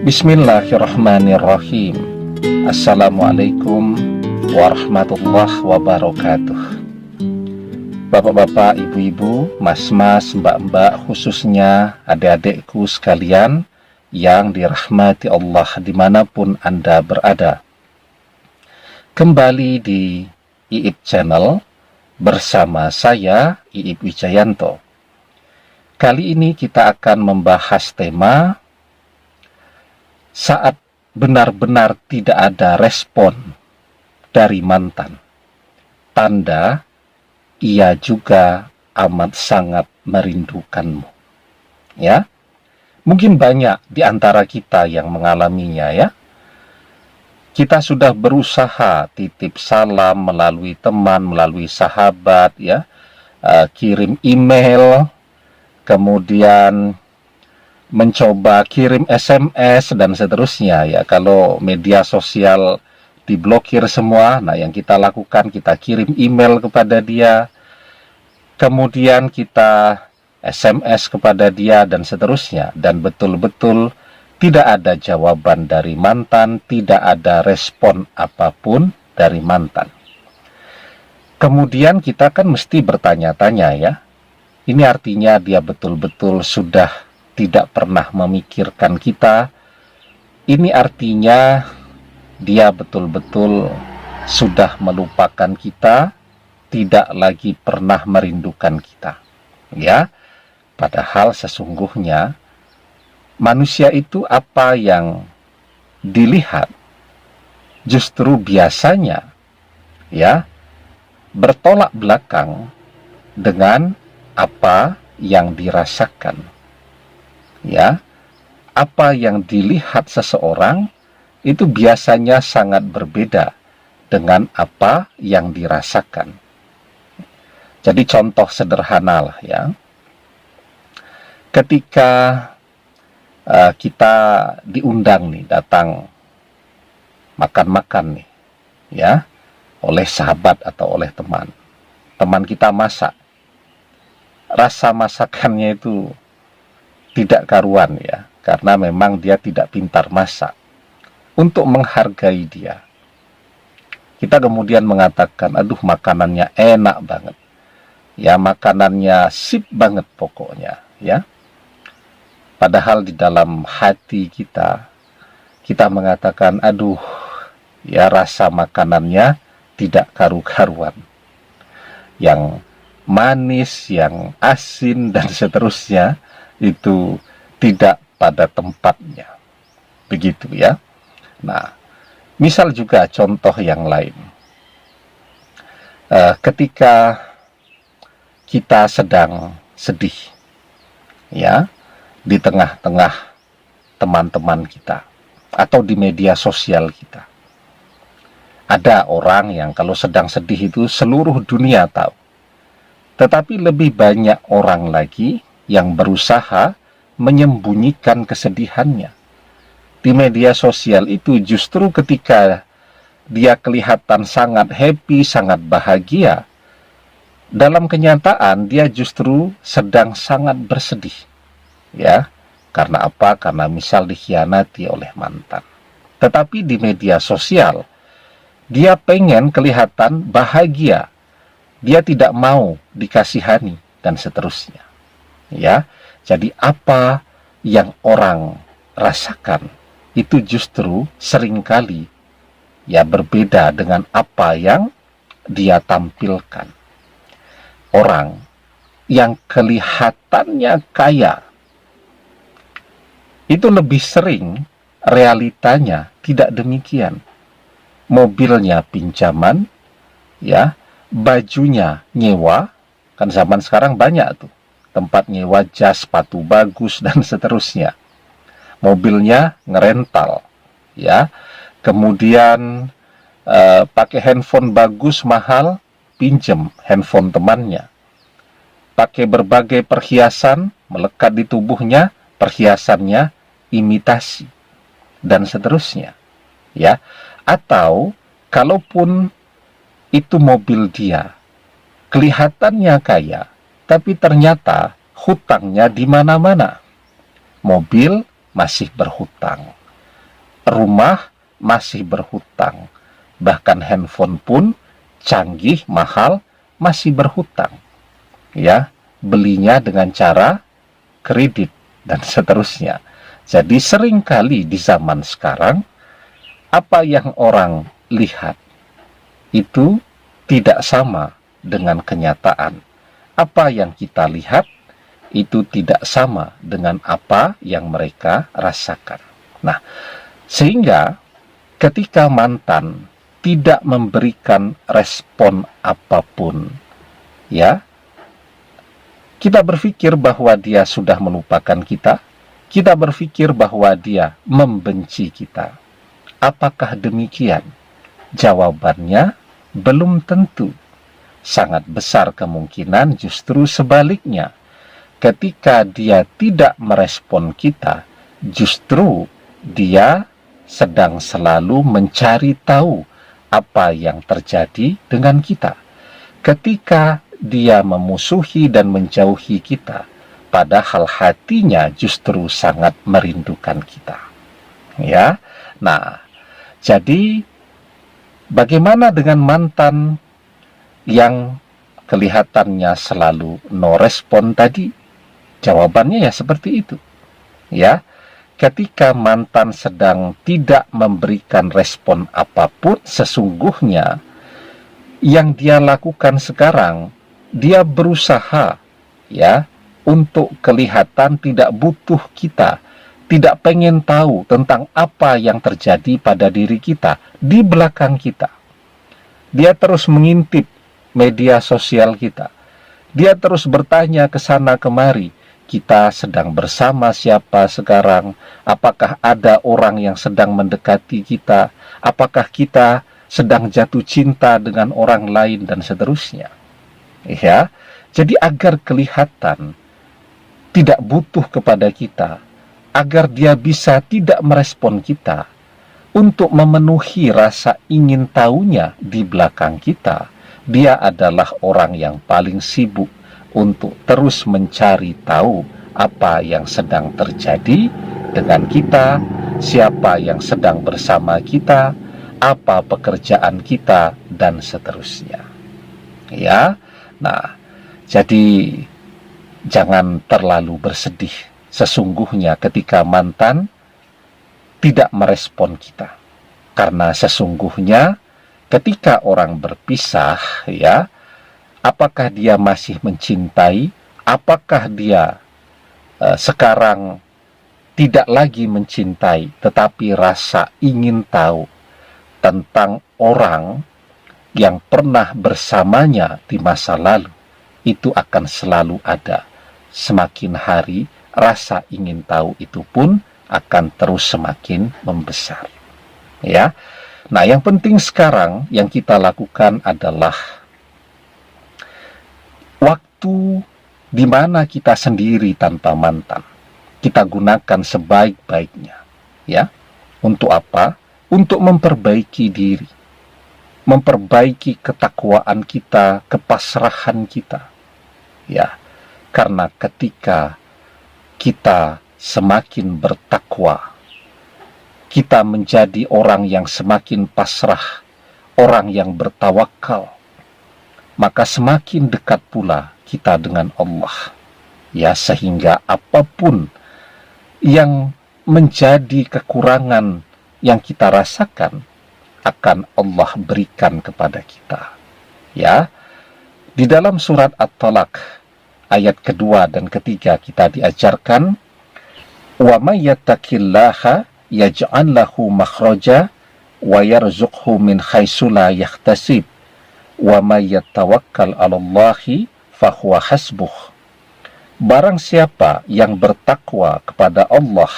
Bismillahirrahmanirrahim. Assalamualaikum warahmatullahi wabarakatuh. Bapak-bapak, ibu-ibu, mas-mas, mbak-mbak, khususnya adik-adikku sekalian yang dirahmati Allah dimanapun Anda berada. Kembali di IIP Channel bersama saya, IIP Wijayanto. Kali ini kita akan membahas tema saat benar-benar tidak ada respon dari mantan. Tanda ia juga amat sangat merindukanmu. Ya, mungkin banyak di antara kita yang mengalaminya ya. Kita sudah berusaha titip salam melalui teman, melalui sahabat ya, kirim email, kemudian mencoba kirim SMS dan seterusnya ya. Kalau media sosial diblokir semua, nah yang kita lakukan kita kirim email kepada dia, kemudian kita SMS kepada dia dan seterusnya, dan betul-betul tidak ada jawaban dari mantan, tidak ada respon apapun dari mantan. Kemudian kita kan mesti bertanya-tanya ya, ini artinya dia betul-betul sudah tidak pernah memikirkan kita. Ini artinya dia betul-betul sudah melupakan kita, tidak lagi pernah merindukan kita. Ya, padahal sesungguhnya manusia itu apa yang dilihat justru biasanya ya bertolak belakang dengan apa yang dirasakan. Ya, apa yang dilihat seseorang itu biasanya sangat berbeda dengan apa yang dirasakan. Jadi contoh sederhana lah ya. Ketika kita diundang nih, datang makan-makan nih ya, oleh sahabat atau oleh teman. Teman kita masak. Rasa masakannya itu tidak karuan ya, karena memang dia tidak pintar masak. Untuk menghargai dia, kita kemudian mengatakan, aduh makanannya enak banget ya, makanannya sip banget pokoknya ya. Padahal di dalam hati kita mengatakan, aduh ya rasa makanannya tidak karu-karuan, yang manis, yang asin dan seterusnya itu tidak pada tempatnya. Begitu ya. Nah, misal juga contoh yang lain. Ketika kita sedang sedih ya, di tengah-tengah teman-teman kita atau di media sosial kita, ada orang yang kalau sedang sedih itu seluruh dunia tahu. Tetapi lebih banyak orang lagi yang berusaha menyembunyikan kesedihannya. Di media sosial itu justru ketika dia kelihatan sangat happy, sangat bahagia, dalam kenyataan dia justru sedang sangat bersedih. Ya, karena apa? Karena misal dikhianati oleh mantan. Tetapi di media sosial dia pengen kelihatan bahagia. Dia tidak mau dikasihani dan seterusnya. Ya, jadi apa yang orang rasakan itu justru seringkali ya berbeda dengan apa yang dia tampilkan. Orang yang kelihatannya kaya itu lebih sering realitanya tidak demikian. Mobilnya pinjaman ya, bajunya nyewa, kan zaman sekarang banyak tuh tempat nyewa jas, sepatu bagus dan seterusnya. Mobilnya ngerental ya, kemudian pakai handphone bagus mahal, pinjem handphone temannya, pakai berbagai perhiasan melekat di tubuhnya, perhiasannya imitasi dan seterusnya ya. Atau kalaupun itu mobil dia kelihatannya kaya, tapi ternyata hutangnya di mana-mana. Mobil masih berhutang, rumah masih berhutang, bahkan handphone pun canggih, mahal, masih berhutang. Ya, belinya dengan cara kredit dan seterusnya. Jadi seringkali di zaman sekarang, apa yang orang lihat itu tidak sama dengan kenyataan. Apa yang kita lihat itu tidak sama dengan apa yang mereka rasakan. Nah, sehingga ketika mantan tidak memberikan respon apapun, ya, kita berpikir bahwa dia sudah melupakan kita, kita berpikir bahwa dia membenci kita. Apakah demikian? Jawabannya belum tentu. Sangat besar kemungkinan justru sebaliknya. Ketika dia tidak merespon kita, justru dia sedang selalu mencari tahu apa yang terjadi dengan kita. Ketika dia memusuhi dan menjauhi kita, padahal hatinya justru sangat merindukan kita. Ya, nah, jadi bagaimana dengan mantan yang kelihatannya selalu no respon tadi? Jawabannya ya seperti itu. Ya, ketika mantan sedang tidak memberikan respon apapun, sesungguhnya yang dia lakukan sekarang, dia berusaha ya untuk kelihatan tidak butuh kita, tidak pengen tahu tentang apa yang terjadi pada diri kita, di belakang kita. Dia terus mengintip media sosial kita. Dia terus bertanya ke sana kemari, kita sedang bersama siapa sekarang? Apakah ada orang yang sedang mendekati kita? Apakah kita sedang jatuh cinta dengan orang lain dan seterusnya? Ya, jadi agar kelihatan tidak butuh kepada kita, agar dia bisa tidak merespon kita, untuk memenuhi rasa ingin tahunya di belakang kita, dia adalah orang yang paling sibuk untuk terus mencari tahu apa yang sedang terjadi dengan kita, siapa yang sedang bersama kita, apa pekerjaan kita, dan seterusnya. Ya, nah, jadi jangan terlalu bersedih sesungguhnya ketika mantan tidak merespon kita. Karena sesungguhnya ketika orang berpisah, ya, apakah dia masih mencintai? Apakah dia sekarang tidak lagi mencintai, tetapi rasa ingin tahu tentang orang yang pernah bersamanya di masa lalu, itu akan selalu ada. Semakin hari, rasa ingin tahu itu pun akan terus semakin membesar. Ya, nah yang penting sekarang yang kita lakukan adalah waktu di mana kita sendiri tanpa mantan, kita gunakan sebaik-baiknya. Ya, untuk apa? Untuk memperbaiki diri, memperbaiki ketakwaan kita, kepasrahan kita. Ya, karena ketika kita semakin bertakwa, kita menjadi orang yang semakin pasrah, orang yang bertawakal, maka semakin dekat pula kita dengan Allah. Ya, sehingga apapun yang menjadi kekurangan yang kita rasakan akan Allah berikan kepada kita. Ya, di dalam surat At-Talaq ayat kedua dan ketiga kita diajarkan, wa may yattaqillaha yaj'al lahu makhraja wa yarzuqhu min haitsu la yahtasib wa may yatawakkal 'alallahi fahuwa hasbuh. Barang siapa yang bertakwa kepada Allah,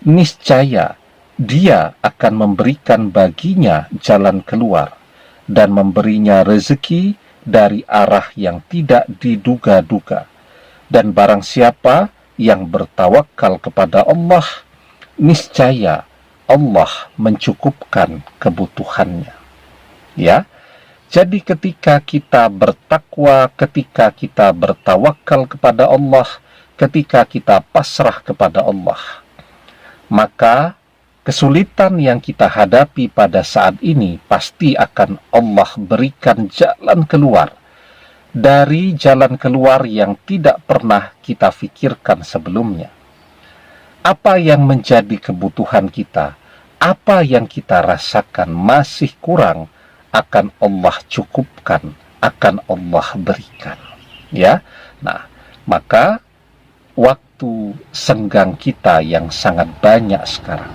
niscaya dia akan memberikan baginya jalan keluar dan memberinya rezeki dari arah yang tidak diduga-duga. Dan barang siapa yang bertawakal kepada Allah, niscaya Allah mencukupkan kebutuhannya. Ya, jadi ketika kita bertakwa, ketika kita bertawakal kepada Allah, ketika kita pasrah kepada Allah, maka kesulitan yang kita hadapi pada saat ini pasti akan Allah berikan jalan keluar dari jalan keluar yang tidak pernah kita pikirkan sebelumnya. Apa yang menjadi kebutuhan kita, apa yang kita rasakan masih kurang, akan Allah cukupkan, akan Allah berikan. Ya, nah, maka waktu senggang kita yang sangat banyak sekarang,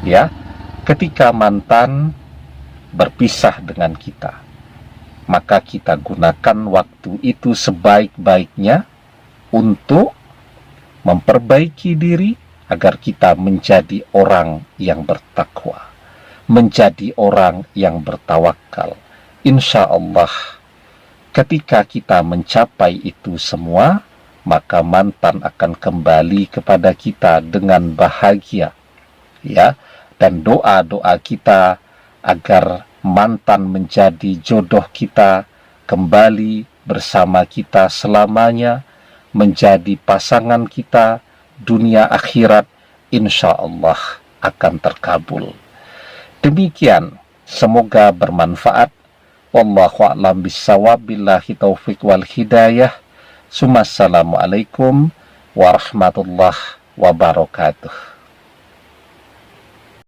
ya, ketika mantan berpisah dengan kita, maka kita gunakan waktu itu sebaik-baiknya untuk memperbaiki diri agar kita menjadi orang yang bertakwa, menjadi orang yang bertawakal. Insya Allah, ketika kita mencapai itu semua, maka mantan akan kembali kepada kita dengan bahagia, ya. Dan doa-doa kita agar mantan menjadi jodoh kita, kembali bersama kita selamanya, menjadi pasangan kita dunia akhirat, insya Allah akan terkabul. Demikian, semoga bermanfaat. Wallahu a'lam bishawab, billahi taufiq wal hidayah. Assalamualaikum warahmatullahi wabarakatuh.